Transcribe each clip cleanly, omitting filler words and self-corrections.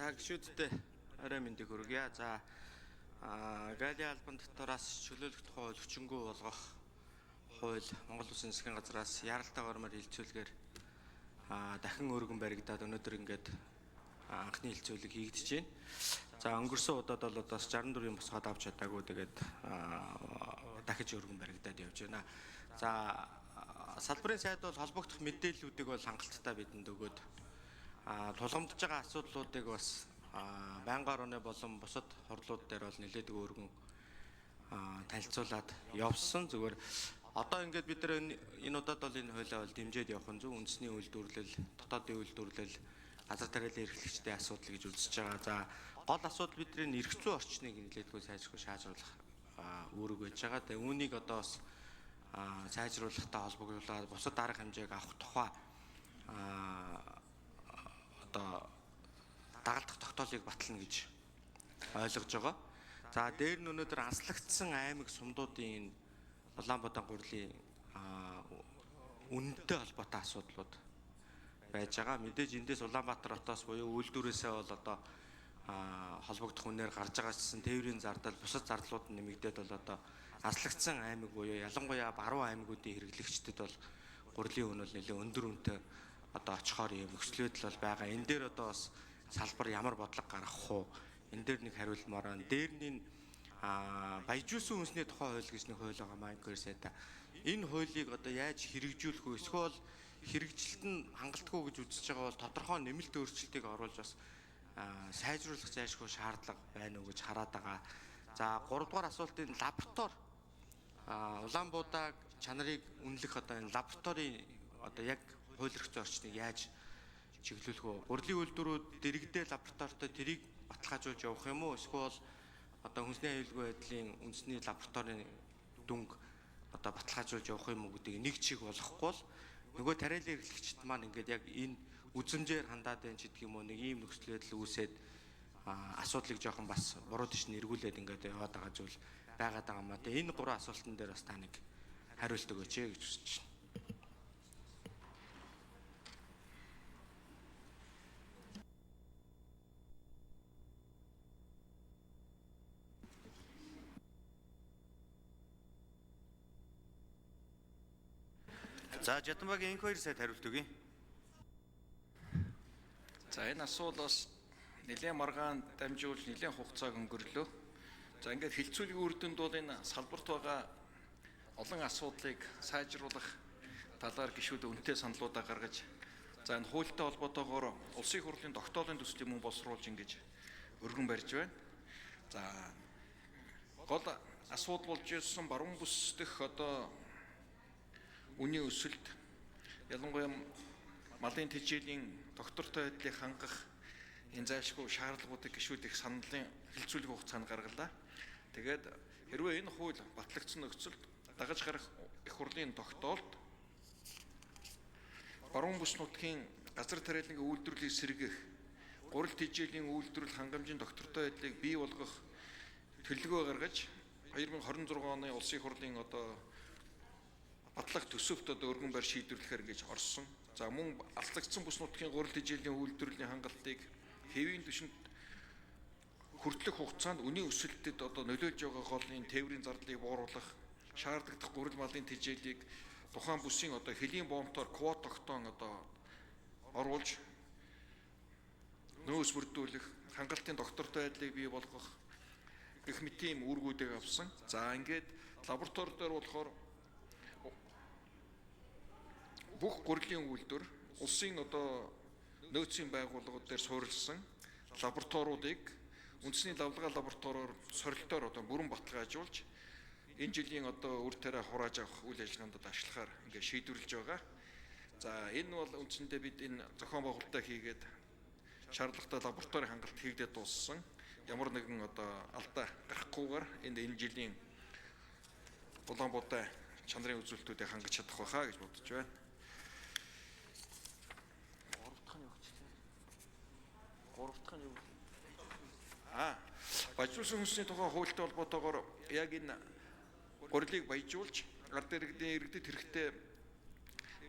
За гişүүдтэй орой мэндийг хүргье. За Галийн албан дотроос чөлөөлөх тухай хүчингү болгох хууль Монгол Улсын засгийн газраас яралтай гормоор хилцүүлгээр дахин өргөн баригдаад өнөөдөр ингээд анхны хилцүүлэг хийгдэж байна. За өнгөрсөн удаад бол бас 64-ийн босгоод авч чадаагүй тэгээд дахиж өргөн баригдаад явж байна. За салбарын сайд бол холбогдох мэдээллүүдийг бол хангалттай бидэнд өгөөд тулгамдж байгаа асуудлуудыг бас байнгын орны болон бусад хурлууд дээр бол нэлээдэг өргөн танилцуулаад явсан. Зүгээр одоо ингээд бид нар энэ удаад бол энэ хуулиа бол дэмжиж явах нь зөв. Үндэсний үйлдвэрлэл, дотоодын үйлдвэрлэл, газар тариалан эрхлэгчдийн асуудал гэж үзэж байгаа. За гол асуудал бидний эрх зүйн орчныг нэлээдгүй сайжруулах, шаажруулах үүрэг байж байгаа. Тэгээ үүнийг одоо бас сайжруулахтай холбогдуулаад бусад арга хэмжээг авах тухай одоо дагалдах тогтоолыг батлана гэж ойлгож байгаа. За дээр нь өнөөдөр анслагдсан аймаг сумдуудын Улаанбаатар гурлийн үнэтэй холбоотой асуудлууд байж байгаа. Мэдээж эндээс Улаанбаатар хотоос буюу үйлдвэрээсээ бол одоо холбогдох үнээр гарч байгаа гэсэн тээврийн зардал, бусад зарлууд нэмэгдээд бол одоо анслагдсан аймаг буюу ялангуяа баруун аймагуудын хэрэглэгчдэд бол гурлийн үн бол нэлээд өндөр үнэтэй одоо очихоор юм нөхцөл байдал бол байгаа. Энэ дээр одоо бас салбар ямар бодлого гаргах уу? Энэ дээр нэг хариулмаар байна. Дээр нь баяжуулсан үндэсний тухай хууль гэж нэг хууль байгаа маань сайта. Энэ хуулийг одоо яаж хэрэгжүүлэх вэ? Эсвэл хэрэгжилт нь хангалтгүй гэж үзэж байгаа бол тодорхой нэмэлт өөрчлөлтийг оруулж бас сайжруулах зайлшгүй шаардлага байна уу гэж хараад байгаа. За 3 дугаар асуултын лаборатори Улаанбуудаа чанарыг үнэлэх одоо энэ лабораторийн одоо яг хууль эрх зүйн орчныг яаж чиглүүлэх вэ? Гурлийн үйлдвэрүүд дэрэгдээ лабораторитой тэрийг баталгаажуулж явах юм уу? Эсвэл одоо хүнсний аюулгүй байдлын үндэсний лабораторийн дүнг одоо баталгаажуулж явах юм уу гэдгийг нэг чиг болохгүй л нөгөө тариалан эрхлэгчд маань ингээд яг энэ үзэмжээр хандаад байна ч гэдэг юм уу нэг ийм нөхцөл байдал үүсээд асуудлыг жоохон бас буруу тийш нь эргүүлээд ингээд яваад байгаа зүйл байгаад байгаа юм аа. Тэгээ энэ 3 асуултан дээр бас та нэг хариулт өгөөч гэж хүсэж байна. За Жатанбагийн энх 2 сайд хариулт өгье. За энэ асуулаас нэлээд маргаан дамжуулж нэлээд хугацааг өнгөрлөө. За ингээд хилцүүлгийн үр дүнд бол энэ салбарт байгаа олон асуудлыг сайжруулах талаар гишүүд үнэтэй саналуудаа гаргаж за энэ хуультай холбоотойгоор улсын хурлын тогтоолын төслийг мөн боловсруулж ингэж өргөн барьж байна. За гол асуудал болж ирсэн баруун бүс дэх одоо үнийн өсөлт ялангуяа малын тэжээлийн доктортой байдлыг хангах энэ зайлшгүй шаардлагуудыг гишүүд их саналын хилцүүлэг хугацаанд гаргалаа. Тэгээд хэрвээ энэ хууль батлагдсан нөхцөлд дагаж гарах их хурлын тогтоолд баруун бүс нутгийн газар тариалангийн үйлдвэрлэлийг сэргээх, гурил тэжээлийн үйлдвэрлэл хангамжийн доктортой байдлыг бий болгох төлөвлөгөө гаргаж 2026 оны улсын хурлын одоо батлах төсөвт одоо өргөн барь шийдвэрлэхээр ингэж орсон. За мөн алтлагдсан бүс нутгийн гурил тэжээлийн үйлдвэрлэлийн хангалтыг хэвийн түвшинд хүртэлх хугацаанд үнийн өсөлтөд одоо нөлөөлж байгаа гол энэ тээврийн зардлыг бууруулах, шаардлагадах гурил малын тэжээлийг тухайн бүсийн одоо хэлийн боомтоор квот тогтоон одоо оруулж нөөц бүрдүүлэх, хангалтын доктортой байдлыг бий болгох гэх мэт ийм үүргүүдийг авсан. За ингээд лаборатори дээр болохоор бүх гурлийн үйлдвэр улсын одоо нөөцийн байгууллагууд дээр суурилсан лабораториудыг үндэсний лавлгаа лабораториор сорилтоор одоо бүрэн баталгаажуулж энэ жилийн одоо үр тариа хурааж авах үйл ажиллагаанд ашиглахаар ингээд шийдвэрлэж байгаа. За энэ бол үндсэндээ бид энэ зохион байгуулалтаа хийгээд шаардлагатай лабораторийн хангалт хийгдээд дууссан. Ямар нэгэн одоо алдаа гарахгүйгээр энэ жилийн Улаанбаатар чанарын үзүүлэлтүүдийг хангаж чадах байхаа гэж бодож байна. Баяжуулсан хүнсний тухай хуультай холбоотойгоор яг энэ гурилыг баяжуулж ард иргэдэд хэрэгтэй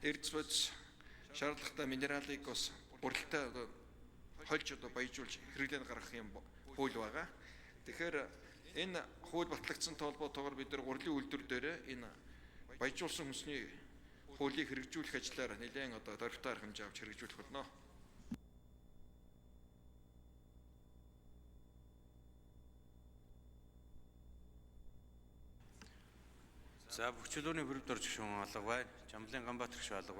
эрдэс бодис шаардлагатай минералыг бас гурилтай хольж одоо баяжуулж хэрэглээнд гаргах юм хууль байгаа. Тэгэхээр энэ хууль батлагдсан толботоогоор бид нар гурилын үйлдвэр дээр энэ баяжуулсан хүнсний хуулийг хэрэгжүүлэх ажлаар нэлээд одоо дөрвтэй арга хэмжээ авч хэрэгжүүлэх болно. За, Бүрчлөөний хөрөв дөрж гүшүүн алга байна. Жамлын Ганбаатар гүшүүн алга байна.